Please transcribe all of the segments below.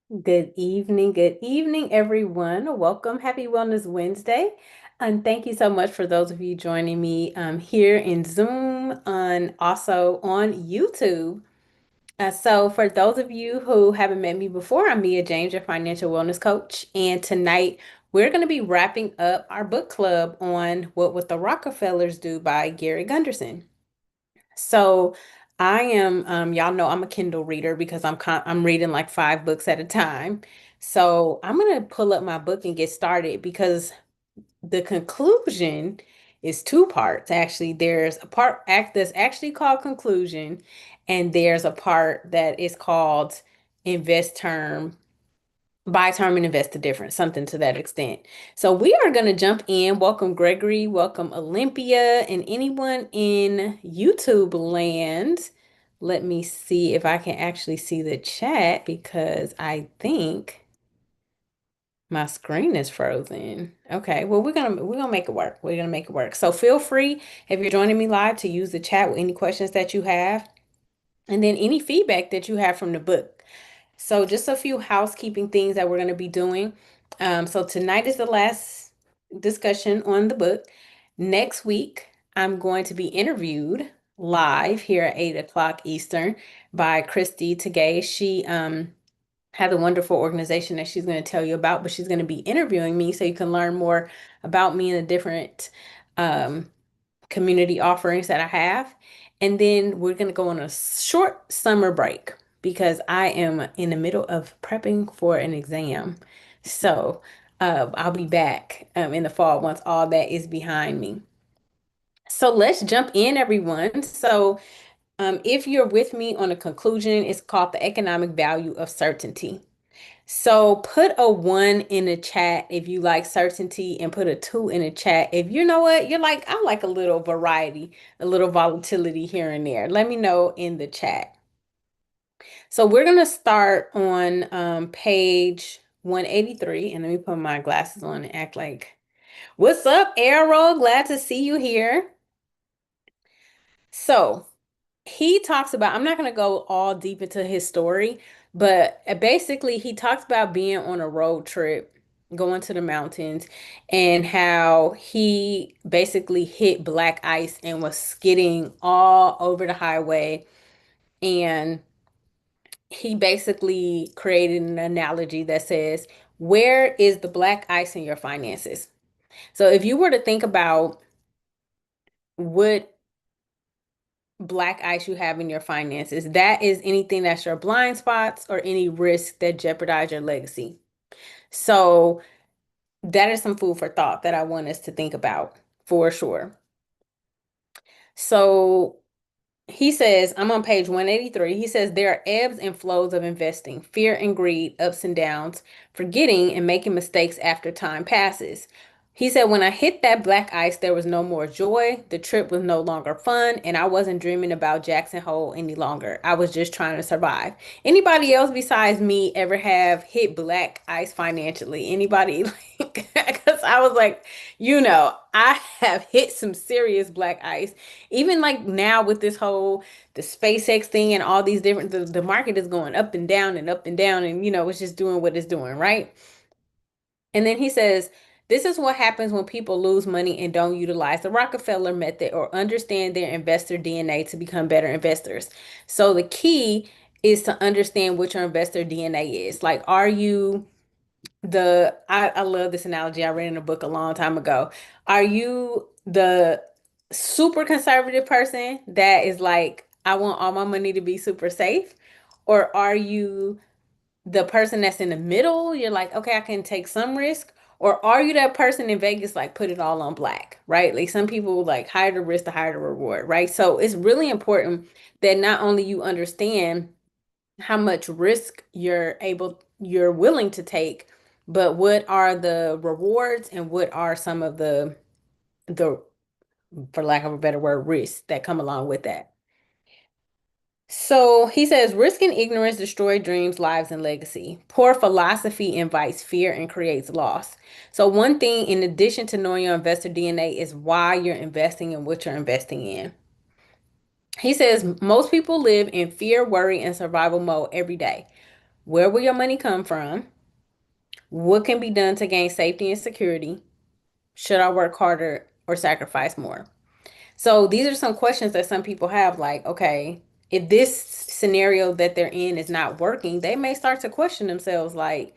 Good evening, everyone. Welcome. Happy Wellness Wednesday. And thank you so much for those of you joining me here in Zoom and also on YouTube. So, for those of you who haven't met me before, I'm Mia James, your financial wellness coach. And tonight we're going to be wrapping up our book club on What Would the Rockefellers Do by Garrett Gunderson. So I am, y'all know I'm a Kindle reader because I'm reading like 5 books at a time. So I'm gonna pull up my book and get started because the conclusion is two parts. Actually, there's a part act that's actually called conclusion, and there's a part that is called invest term buy term and invest the difference, something to that extent. So we are going to jump in. Welcome, Gregory. Welcome, Olympia, and anyone in YouTube land. Let me see if I can actually see the chat because I think my screen is frozen. Okay, well we're gonna make it work. We're gonna make it work. So feel free if you're joining me live to use the chat with any questions that you have, and then any feedback that you have from the book. So just a few housekeeping things that we're going to be doing. So tonight is the last discussion on the book. Next week, I'm going to be interviewed live here at 8 o'clock Eastern by Christy Tagay. She has a wonderful organization that she's going to tell you about, but she's going to be interviewing me so you can learn more about me and the different um, community offerings that I have. And then we're going to go on a short summer break because I am in the middle of prepping for an exam. So I'll be back in the fall once all that is behind me. So let's jump in, everyone. So if you're with me on a conclusion, it's called the economic value of certainty. So put a one in the chat if you like certainty and put a two in the chat. If you know what, you're like, I like a little variety, a little volatility here and there. Let me know in the chat. So we're going to start on page 183. And let me put my glasses on and act like, what's up, Arrow? Glad to see you here. So he talks about, I'm not going to go all deep into his story, but basically he talks about being on a road trip, going to the mountains, and how he basically hit black ice and was skidding all over the highway. And he basically created an analogy that says, where is the black ice in your finances? So if you were to think about what black ice you have in your finances. That is anything that's your blind spots or any risk that jeopardize your legacy. So that is some food for thought that I want us to think about for sure. So he says, I'm on page 183. He says, there are ebbs and flows of investing, fear and greed, ups and downs, forgetting and making mistakes after time passes. He said, when I hit that black ice, there was no more joy. The trip was no longer fun, and I wasn't dreaming about Jackson Hole any longer. I was just trying to survive. Anybody else besides me ever have hit black ice financially? Anybody like, because I was like, I have hit some serious black ice even like now with this whole the SpaceX thing and all these different the market is going up and down and up and down and it's just doing what it's doing, right? And then he says, this is what happens when people lose money and don't utilize the Rockefeller method or understand their investor DNA to become better investors. So the key is to understand what your investor DNA is. Like, are you I love this analogy I read in a book a long time ago. Are you the super conservative person that is like, I want all my money to be super safe? Or are you the person that's in the middle? You're like, okay, I can take some risk. Or are you that person in Vegas, like put it all on black, right? Like some people like higher the risk, the higher the reward, right? So it's really important that not only you understand how much risk you're willing to take, but what are the rewards and what are some of the for lack of a better word, risks that come along with that. So he says, risk and ignorance destroy dreams, lives, and legacy. Poor philosophy invites fear and creates loss. So, one thing, in addition to knowing your investor DNA, is why you're investing and what you're investing in. He says, most people live in fear, worry, and survival mode every day. Where will your money come from? What can be done to gain safety and security? Should I work harder or sacrifice more? So these are some questions that some people have like, okay, if this scenario that they're in is not working, they may start to question themselves like,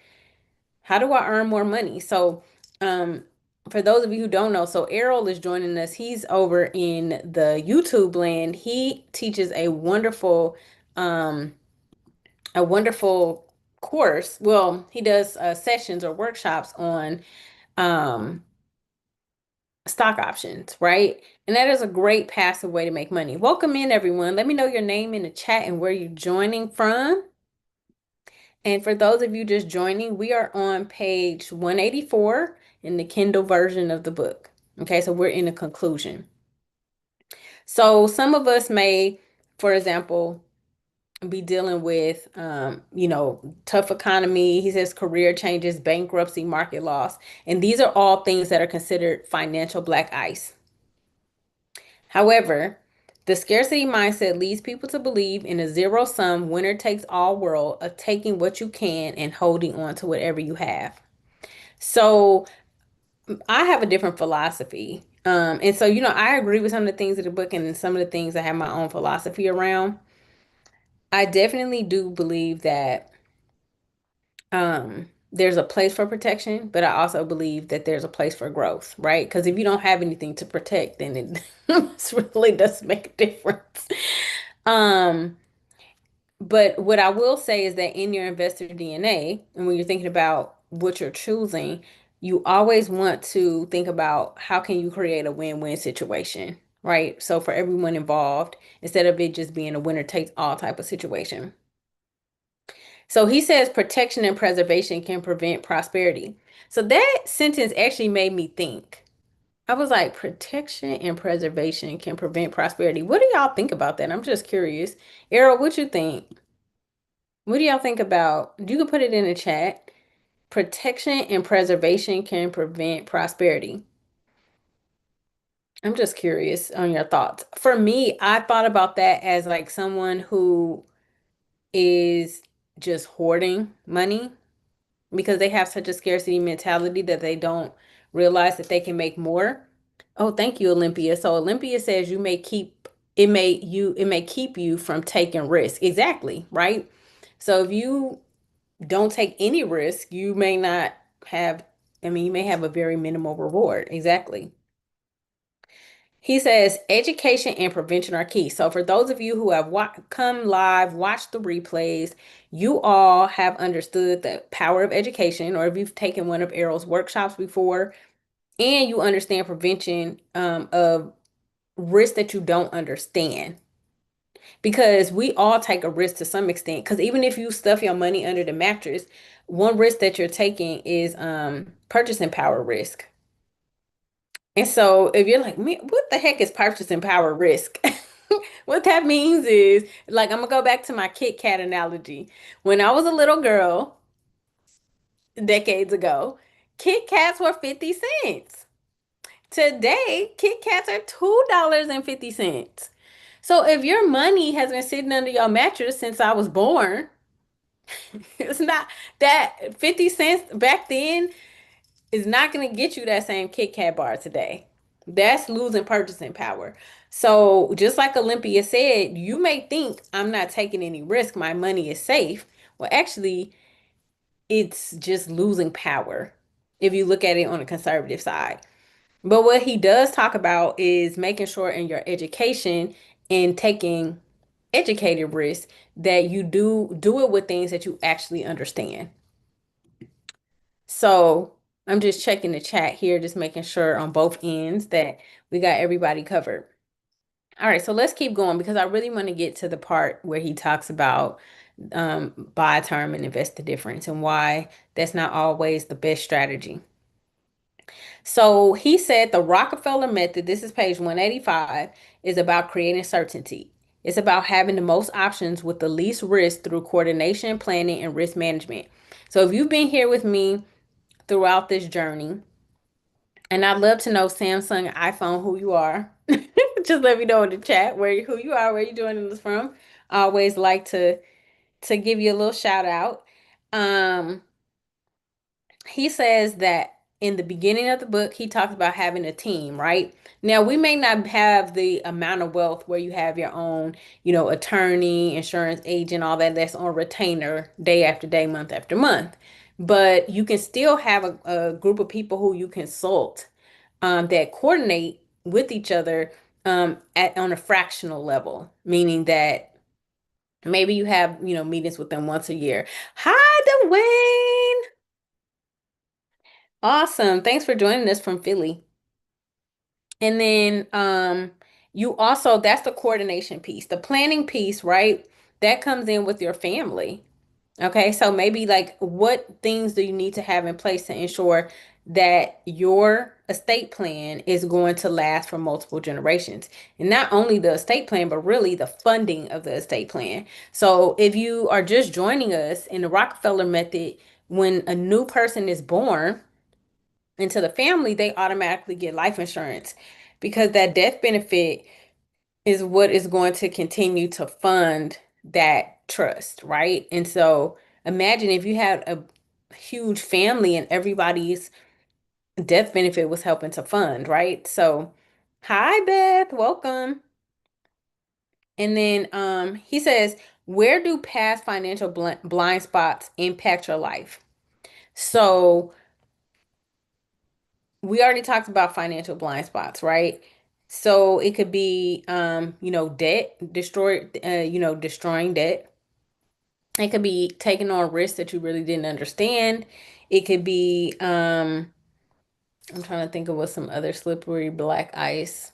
how do I earn more money? So, um, for those of you who don't know, so Errol is joining us. He's over in the YouTube land. He teaches um, a wonderful course. Well, he does sessions or workshops on um, stock options, right? And that is a great passive way to make money. Welcome in, everyone. Let me know your name in the chat and where you're joining from. And for those of you just joining, we are on page 184 in the Kindle version of the book. Okay, so we're in the conclusion. So some of us may, for example, be dealing with, tough economy. He says career changes, bankruptcy, market loss. And these are all things that are considered financial black ice. However, the scarcity mindset leads people to believe in a zero sum, winner takes all world of taking what you can and holding on to whatever you have. So I have a different philosophy. And so, I agree with some of the things in the book and some of the things I have my own philosophy around. I definitely do believe that there's a place for protection, but I also believe that there's a place for growth, right? Because if you don't have anything to protect, then it really doesn't make a difference. Um, but what I will say is that in your investor DNA, and when you're thinking about what you're choosing, you always want to think about how can you create a win-win situation, right? So for everyone involved, instead of it just being a winner takes all type of situation. So he says protection and preservation can prevent prosperity. So that sentence actually made me think. I was like, protection and preservation can prevent prosperity. What do y'all think about that? I'm just curious. Errol, what you think? What do y'all think about? You can put it in the chat. Protection and preservation can prevent prosperity. I'm just curious on your thoughts. For me, I thought about that as like someone who is just hoarding money because they have such a scarcity mentality that they don't realize that they can make more. Oh, thank you, Olympia. So Olympia says it may keep you from taking risk. Exactly, right? So if you don't take any risk, you may not have, I mean, you may have a very minimal reward. Exactly. He says education and prevention are key. So for those of you who have come live, watched the replays, you all have understood the power of education, or if you've taken one of Errol's workshops before, and you understand prevention of risks that you don't understand. Because we all take a risk to some extent. Because even if you stuff your money under the mattress, one risk that you're taking is purchasing power risk. And so if you're like, me, what the heck is purchasing power risk? What that means is, like, I'm gonna go back to my Kit Kat analogy. When I was a little girl, decades ago, Kit Kats were 50 cents. Today, Kit Kats are $2.50. So if your money has been sitting under your mattress since I was born, it's not that 50 cents back then is not going to get you that same Kit Kat bar today. That's losing purchasing power. So just like Olympia said, you may think I'm not taking any risk, my money is safe. Well, actually, it's just losing power if you look at it on a conservative side. But what he does talk about is making sure in your education and taking educated risks that you do it with things that you actually understand. So I'm just checking the chat here, just making sure on both ends that we got everybody covered. All right, so let's keep going because I really want to get to the part where he talks about buy term and invest the difference and why that's not always the best strategy. So he said the Rockefeller method, this is page 185, is about creating certainty. It's about having the most options with the least risk through coordination, planning, and risk management. So if you've been here with me throughout this journey, and I'd love to know Samsung, iPhone, who you are. Just let me know in the chat who you are, where you're joining us from. I always like to give you a little shout out. Um, he says that in the beginning of the book, he talks about having a team, right? Now, we may not have the amount of wealth where you have your own, attorney, insurance agent, all that that's on retainer day after day, month after month. But you can still have a group of people who you consult that coordinate with each other on a fractional level, meaning that maybe you have, meetings with them once a year. Hi, Dwayne. Awesome. Thanks for joining us from Philly. And then you also, that's the coordination piece. The planning piece, right? That comes in with your family. Okay, so maybe like what things do you need to have in place to ensure that your estate plan is going to last for multiple generations? And not only the estate plan, but really the funding of the estate plan. So if you are just joining us in the Rockefeller method, when a new person is born, into the family, they automatically get life insurance because that death benefit is what is going to continue to fund that trust, right? And so imagine if you had a huge family and everybody's death benefit was helping to fund, right? So, hi Beth, welcome. And then he says, where do past financial blind spots impact your life? So, we already talked about financial blind spots, right? So it could be, debt, destroying debt. It could be taking on risks that you really didn't understand. It could be, I'm trying to think of what some other slippery black ice,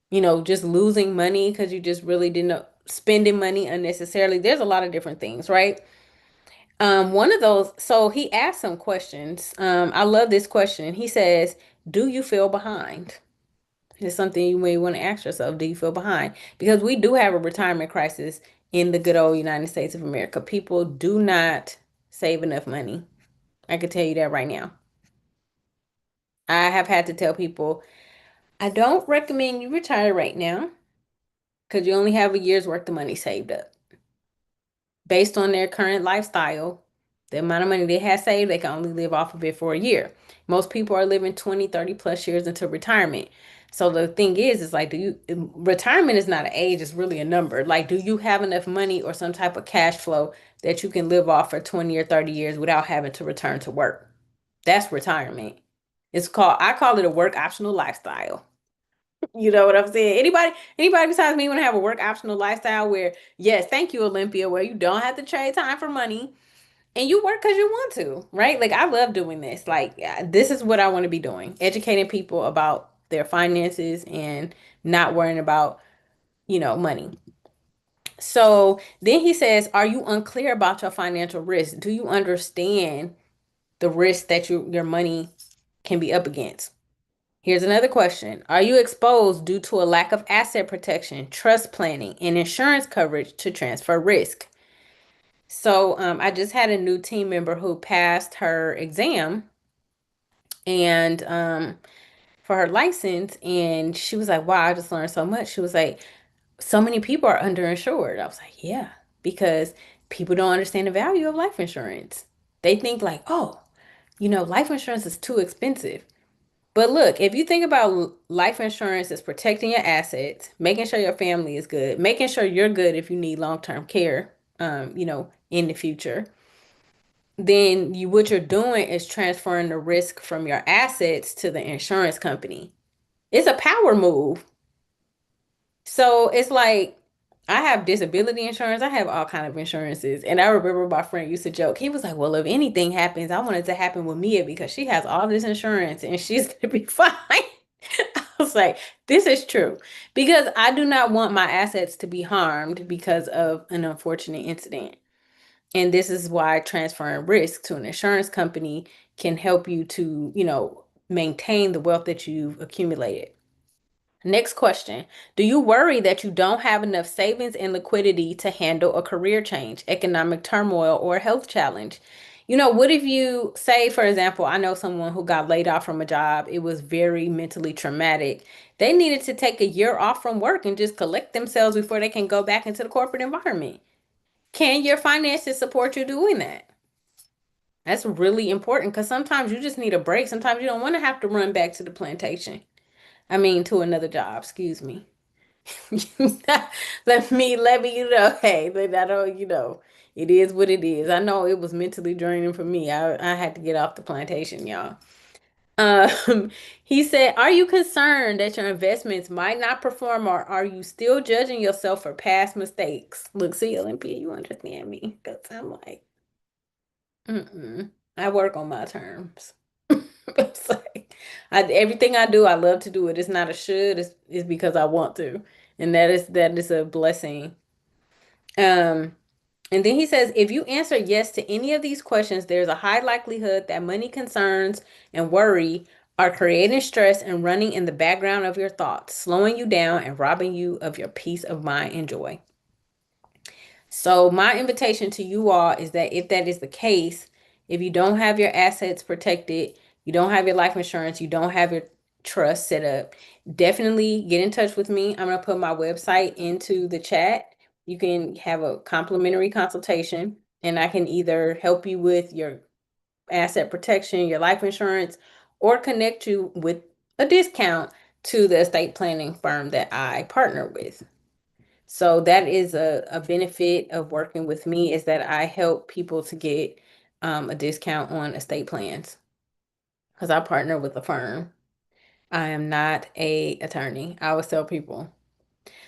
just losing money because you just really didn't know, spending money unnecessarily. There's a lot of different things, right? One of those, so he asked some questions. I love this question. He says, do you feel behind? It's something you may want to ask yourself. Do you feel behind? Because we do have a retirement crisis in the good old United States of America. People do not save enough money. I can tell you that right now. I have had to tell people, I don't recommend you retire right now because you only have a year's worth of money saved up. Based on their current lifestyle, the amount of money they have saved, they can only live off of it for a year. Most people are living 20, 30 plus years into retirement. So the thing is like, retirement is not an age, it's really a number. Like, do you have enough money or some type of cash flow that you can live off for 20 or 30 years without having to return to work? That's retirement. I call it a work optional lifestyle. You know what I'm saying? Anybody besides me want to have a work optional lifestyle where, yes, thank you, Olympia, where you don't have to trade time for money and you work because you want to, right? Like I love doing this. Like this is what I want to be doing, educating people about their finances and not worrying about, money. So then he says, are you unclear about your financial risk? Do you understand the risk that your money can be up against? Here's another question. Are you exposed due to a lack of asset protection, trust planning, and insurance coverage to transfer risk? So I just had a new team member who passed her exam and for her license, and she was like, "Wow, I just learned so much." She was like, "So many people are underinsured." I was like, "Yeah, because people don't understand the value of life insurance. They think like, oh, life insurance is too expensive." But look, if you think about life insurance as protecting your assets, making sure your family is good, making sure you're good if you need long-term care, in the future, then what you're doing is transferring the risk from your assets to the insurance company. It's a power move. So it's like I have disability insurance. I have all kind of insurances. And I remember my friend used to joke. He was like, "Well, if anything happens, I want it to happen with Mia because she has all this insurance and she's gonna be fine." I was like, "This is true." Because I do not want my assets to be harmed because of an unfortunate incident. And this is why transferring risk to an insurance company can help you to, maintain the wealth that you've accumulated. Next question. Do you worry that you don't have enough savings and liquidity to handle a career change, economic turmoil, or a health challenge? What if you say, for example, I know someone who got laid off from a job. It was very mentally traumatic. They needed to take a year off from work and just collect themselves before they can go back into the corporate environment. Can your finances support you doing that? That's really important because sometimes you just need a break. Sometimes you don't want to have to run back to the plantation. I mean, to another job, excuse me. Let me, hey, but I don't, it is what it is. I know it was mentally draining for me. I had to get off the plantation, y'all. Um, he said, "Are you concerned that your investments might not perform, or are you still judging yourself for past mistakes?" Look, see, Olympia, you understand me? Because I'm like, mm-mm. I work on my terms. It's like, everything I do, I love to do it. It's not a should, it's because I want to. And that is a blessing. Um, and then he says, if you answer yes to any of these questions, there's a high likelihood that money concerns and worry are creating stress and running in the background of your thoughts, slowing you down and robbing you of your peace of mind and joy. So, my invitation to you all is that if that is the case, if you don't have your assets protected, you don't have your life insurance, you don't have your trust set up, definitely get in touch with me. I'm going to put my website into the chat. You can have a complimentary consultation, and I can either help you with your asset protection, your life insurance, or connect you with a discount to the estate planning firm that I partner with. So that is a benefit of working with me, is that I help people to get a discount on estate plans because I partner with a firm. I am not a attorney. I always tell people.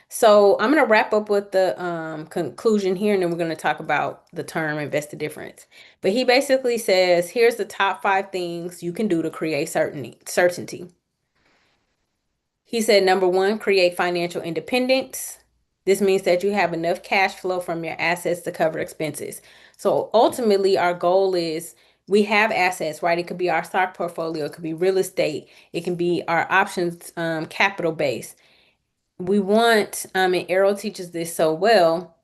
So I'm going to wrap up with the conclusion here, and then we're going to talk about the term invested difference. But he basically says, here's the top 5 things you can do to create certainty. He said, number one, create financial independence. This means that you have enough cash flow from your assets to cover expenses. So ultimately, our goal is we have assets, right? It could be our stock portfolio, it could be real estate, it can be our options capital base. We want, and Errol teaches this so well,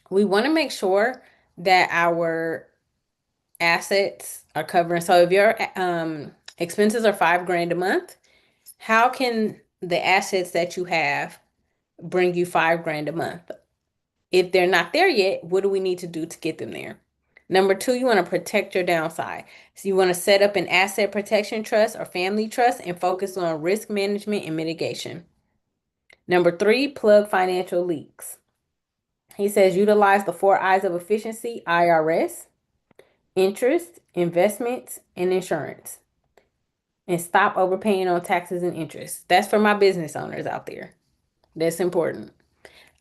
we want to make sure that our assets are covering. So if your expenses are 5 grand a month, how can the assets that you have bring you 5 grand a month? If they're not there yet, what do we need to do to get them there? Number two, you want to protect your downside. So you want to set up an asset protection trust or family trust and focus on risk management and mitigation. Number three, plug financial leaks. He says utilize the 4 I's of efficiency: IRS, interest, investments, and insurance. And stop overpaying on taxes and interest. That's for my business owners out there. That's important.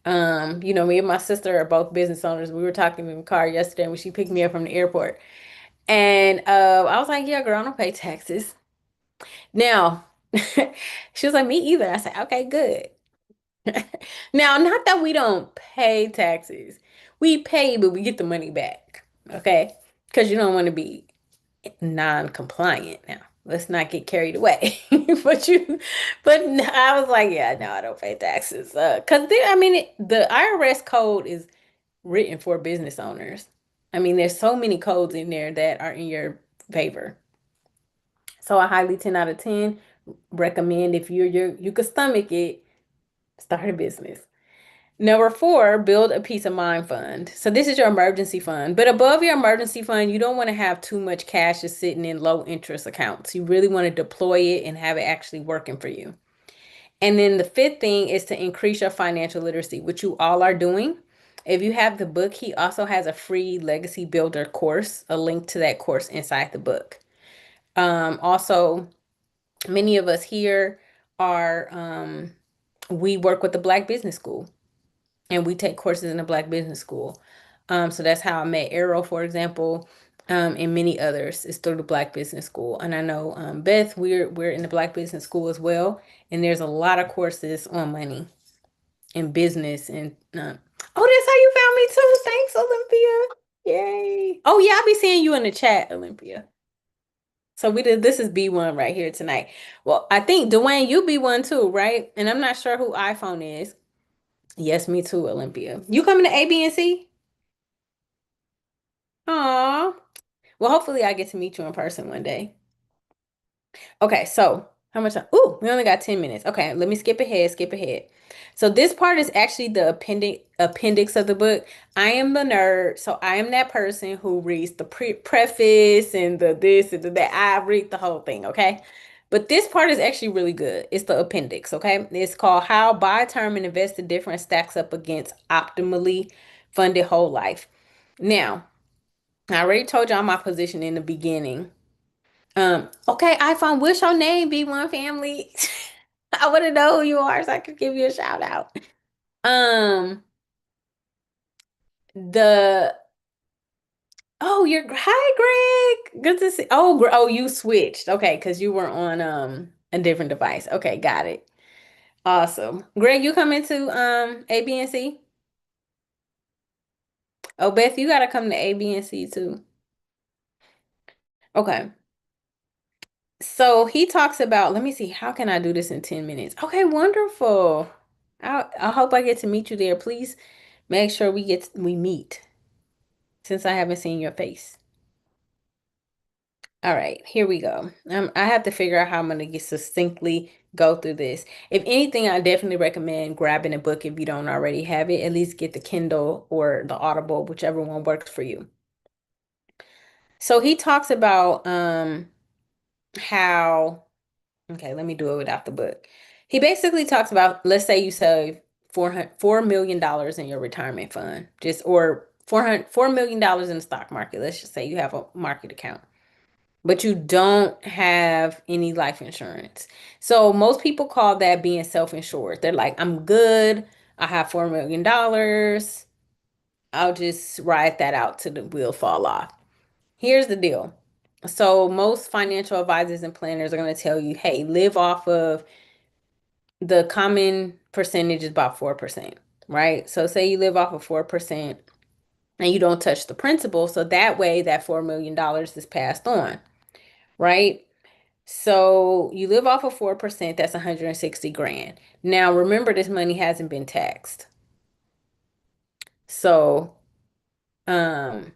Me and my sister are both business owners. We were talking in the car yesterday when she picked me up from the airport. And I was like, yeah, girl, I don't pay taxes. Now, she was like, me either. I said, okay, good. Now, not that we don't pay taxes. We pay, but we get the money back. Okay? Because you don't want to be non-compliant now. Let's not get carried away. But I was like, yeah, no, I don't pay taxes. Because the IRS code is written for business owners. I mean, there's so many codes in there that are in your favor. So I highly 10 out of 10 recommend, if you could stomach it, start a business. Number four, build a peace of mind fund. So this is your emergency fund. But above your emergency fund, you don't want to have too much cash just sitting in low interest accounts. You really want to deploy it and have it actually working for you. And then the fifth thing is to increase your financial literacy, which you all are doing. If you have the book, he also has a free legacy builder course, a link to that course inside the book. Also, many of us here we work with the Black Business School, and we take courses in the Black Business School. So that's how I met Arrow, for example, and many others is through the Black Business School. And I know Beth, we're in the Black Business School as well, and there's a lot of courses on money and business. And oh, that's how you found me too. Thanks, Olympia. Yay! Oh yeah, I'll be seeing you in the chat, Olympia. So we did. This is B1 right here tonight. Well, I think Dwayne, you B1 too, right? And I'm not sure who iPhone is. Yes, me too, Olympia. You coming to A, B, and C? Aw. Well, hopefully I get to meet you in person one day. Okay, so How much time? Ooh, we only got 10 minutes. Okay, let me skip ahead, skip ahead. So this part is actually the appendix of the book. I am the nerd, so I am that person who reads the preface and the this and the that. I read the whole thing, okay? But this part is actually really good. It's the appendix, okay? It's called How Buy Term and Invest in Different Stacks Up Against Optimally Funded Whole Life. Now, I already told y'all my position in the beginning. Okay, iPhone, what's your name, B1 family? I want to know who you are so I can give you a shout out. Um, the oh, you're hi, Greg. Good to see. Oh, oh, you switched. Okay, because you were on a different device. Okay, got it. Awesome. Greg, you come into A, B, and C? Oh, Beth, you gotta come to A, B, and C too. Okay. So he talks about, let me see, how can I do this in 10 minutes? Okay, wonderful. I hope I get to meet you there. Please make sure we meet since I haven't seen your face. All right, here we go. I have to figure out how I'm gonna get succinctly go through this. If anything, I definitely recommend grabbing a book if you don't already have it. At least get the Kindle or the Audible, whichever one works for you. So he talks about how okay, let me do it without the book. He basically talks about, let's say you save $4 million in your retirement fund, just or $4 million in the stock market. Let's just say you have a market account, but you don't have any life insurance. So most people call that being self-insured. They're like, I'm good. I have $4 million. I'll just ride that out till the wheel fall off. Here's the deal. So most financial advisors and planners are going to tell you, hey, live off of the common percentage is about 4%, right? So say you live off of 4% and you don't touch the principal. So that way that $4 million is passed on, right? So you live off of 4%, that's 160 grand. Now remember this money hasn't been taxed. So um,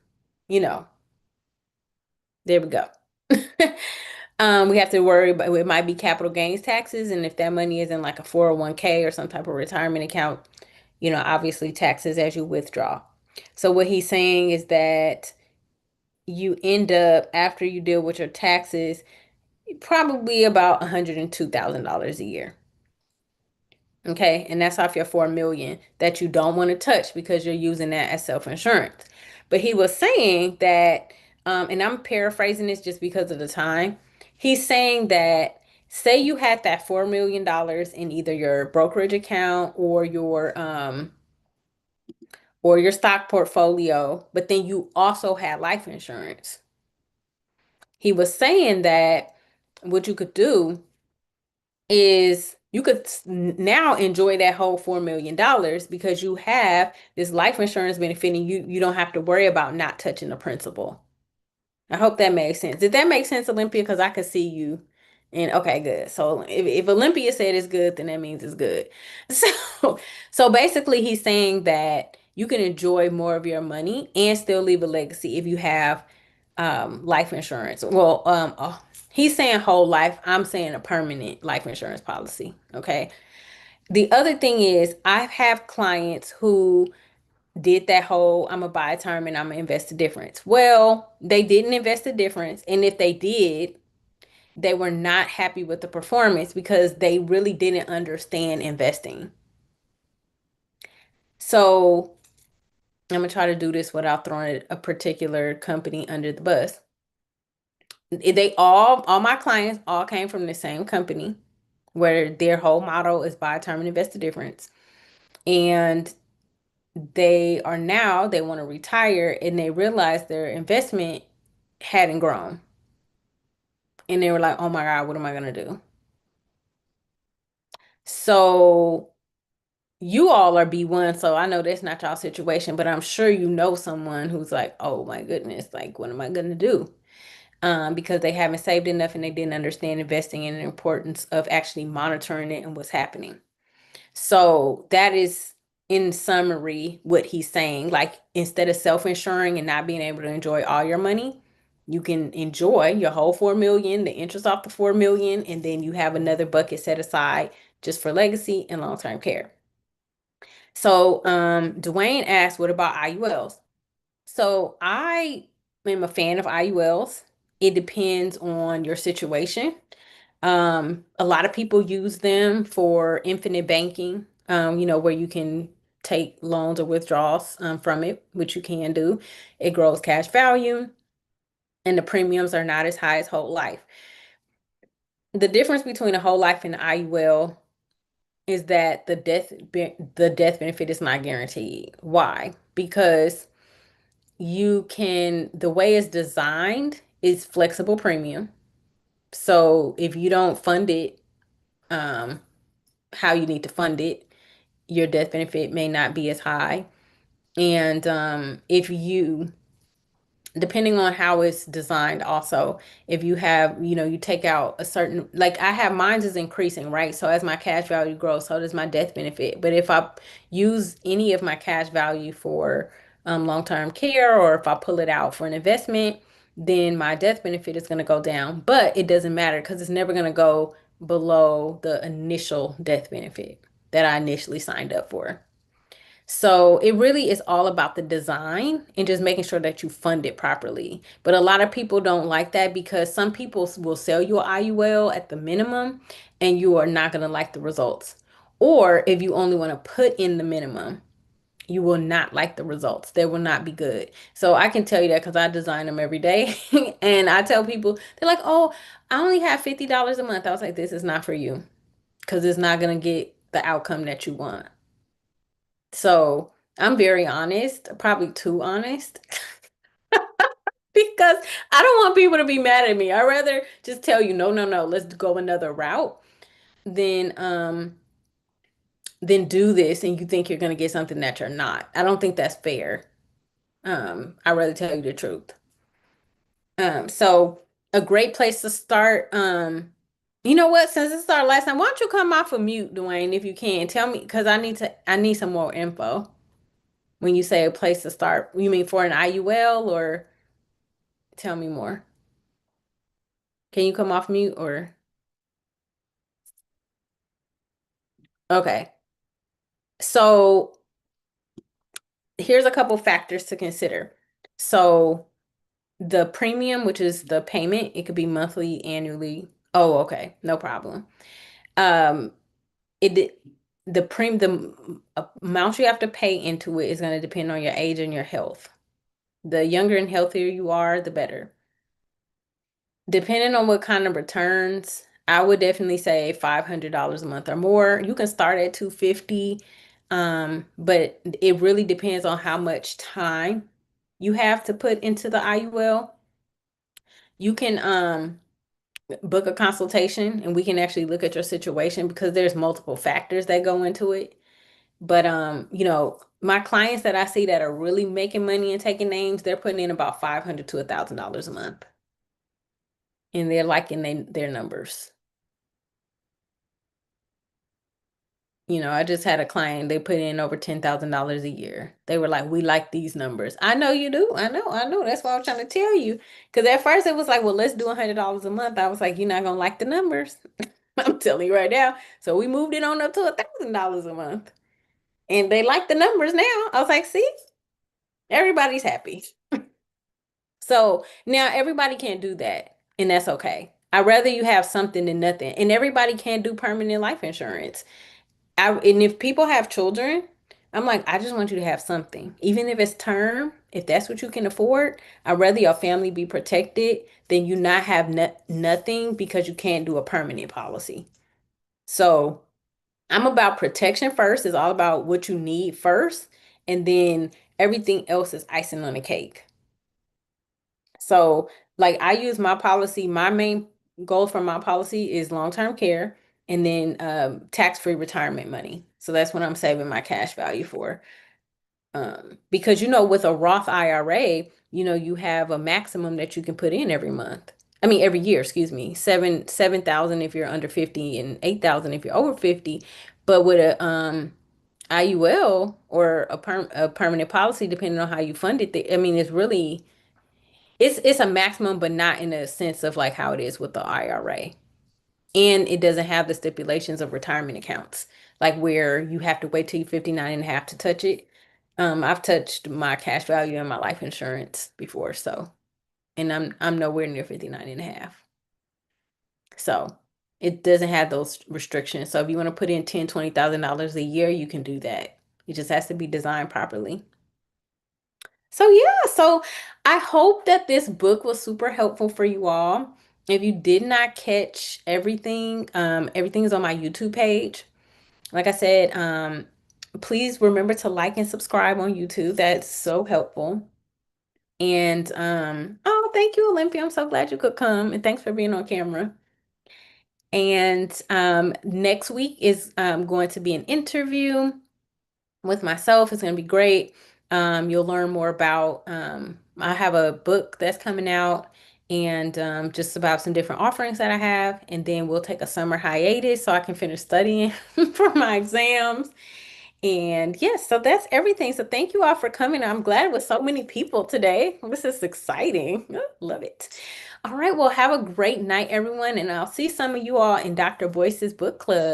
you know, there we go. We have to worry about it might be capital gains taxes, and if that money is in like a 401k or some type of retirement account, obviously taxes as you withdraw. So what he's saying is that you end up after you deal with your taxes, probably about $102,000 a year. Okay, and that's off your 4 million that you don't want to touch because you're using that as self-insurance. But he was saying that, and I'm paraphrasing this just because of the time. He's saying that say you had that $4 million in either your brokerage account or your stock portfolio, but then you also had life insurance. He was saying that what you could do is you could now enjoy that whole $4 million because you have this life insurance benefiting you. You don't have to worry about not touching the principal. I hope that makes sense. Did that make sense, Olympia? Because I could see you. And okay, good. So if Olympia said it's good, then that means it's good. So basically he's saying that you can enjoy more of your money and still leave a legacy if you have life insurance. Well, he's saying whole life. I'm saying a permanent life insurance policy. Okay. The other thing is I have clients who did that whole I'm gonna buy a term and I'm gonna invest the difference. Well, they didn't invest the difference, and if they did, they were not happy with the performance because they really didn't understand investing. So I'm gonna try to do this without throwing a particular company under the bus. They all my clients all came from the same company where their whole motto is buy a term and invest the difference. And they want to retire and they realized their investment hadn't grown. And they were like, oh my God, what am I going to do? So you all are B1, so I know that's not y'all situation, but I'm sure you know someone who's like, oh my goodness, like, what am I going to do? Because they haven't saved enough and they didn't understand investing and the importance of actually monitoring it and what's happening. So that is in summary what he's saying. Like instead of self-insuring and not being able to enjoy all your money, You can enjoy your whole 4 million, the interest off the 4 million, and then you have another bucket set aside just for legacy and long-term care. So Dwayne asked, what about IULs? So I am a fan of IULs. It depends on your situation. A lot of people use them for infinite banking, where you can take loans or withdrawals from it, which you can do. It grows cash value and the premiums are not as high as whole life. The difference between a whole life and IUL is that the death benefit is not guaranteed. Why? Because the way it's designed is flexible premium. So if you don't fund it um, how you need to fund it, your death benefit may not be as high. And if you depending on how it's designed also, if you have, you take out a certain, like I have, mine's is increasing, right? So as my cash value grows, so does my death benefit. But if I use any of my cash value for long-term care, or if I pull it out for an investment, then my death benefit is going to go down. But it doesn't matter because it's never going to go below the initial death benefit that I initially signed up for. So it really is all about the design and just making sure that you fund it properly. But a lot of people don't like that because some people will sell you an IUL at the minimum and you are not going to like the results. Or if you only want to put in the minimum, you will not like the results. They will not be good. So I can tell you that because I design them every day. And I tell people, they're like, oh, I only have $50 a month. I was like, this is not for you because it's not going to get the outcome that you want. So I'm very honest, probably too honest, because I don't want people to be mad at me. I'd rather just tell you, no, no, no, let's go another route than do this and you think you're gonna get something that you're not. I don't think that's fair. I'd rather tell you the truth. So a great place to start, you know what, since it's our last time, why don't you come off of mute, Dwayne, if you can. Tell me, because I need some more info. When you say a place to start, you mean for an IUL or tell me more? Can you come off mute or? Okay. So here's a couple factors to consider. So the premium, which is the payment, it could be monthly, annually. Oh, okay. No problem. Um, it the amount you have to pay into it is going to depend on your age and your health. The younger and healthier you are, the better. Depending on what kind of returns, I would definitely say $500 a month or more. You can start at 250, but it really depends on how much time you have to put into the IUL. You can book a consultation and we can actually look at your situation because there's multiple factors that go into it. But my clients that I see that are really making money and taking names, they're putting in about 500 to $1,000 a month, and they're liking their numbers. I just had a client, they put in over $10,000 a year. They were like, we like these numbers. I know you do. I know. That's why I'm trying to tell you. Because at first it was like, well, let's do $100 a month. I was like, you're not gonna like the numbers. I'm telling you right now. So we moved it on up to $1,000 a month. And they like the numbers now. I was like, see, everybody's happy. So now everybody can't do that. And that's okay. I'd rather you have something than nothing. And everybody can't do permanent life insurance. And if people have children, I'm like, I just want you to have something. Even if it's term, if that's what you can afford, I'd rather your family be protected than you not have nothing because you can't do a permanent policy. So I'm about protection first. It's all about what you need first. And then everything else is icing on the cake. So, like, I use my policy, my main goal for my policy is long-term care and then tax-free retirement money. So that's what I'm saving my cash value for. Because with a Roth IRA, you have a maximum that you can put in every month. I mean, every year, excuse me. 7,000 if you're under 50 and 8,000 if you're over 50. But with a IUL or a permanent policy, depending on how you fund it, I mean, it's really It's a maximum, but not in a sense of like how it is with the IRA. And it doesn't have the stipulations of retirement accounts, like where you have to wait till you're 59 and a half to touch it. I've touched my cash value and my life insurance before, so and I'm nowhere near 59 and a half. So it doesn't have those restrictions. So if you want to put in 10, $20,000 a year, you can do that. It just has to be designed properly. So yeah, so I hope that this book was super helpful for you all. If you did not catch everything, everything is on my YouTube page. Like I said, please remember to like and subscribe on YouTube. That's so helpful. And oh, thank you, Olympia. I'm so glad you could come, and thanks for being on camera. And next week is going to be an interview with myself. It's going to be great. You'll learn more about, I have a book that's coming out and just about some different offerings that I have. And then we'll take a summer hiatus so I can finish studying for my exams. And yes, so that's everything. So thank you all for coming. I'm glad with so many people today. This is exciting. Love it. All right. Well, have a great night, everyone. And I'll see some of you all in Dr. Boyce's book club.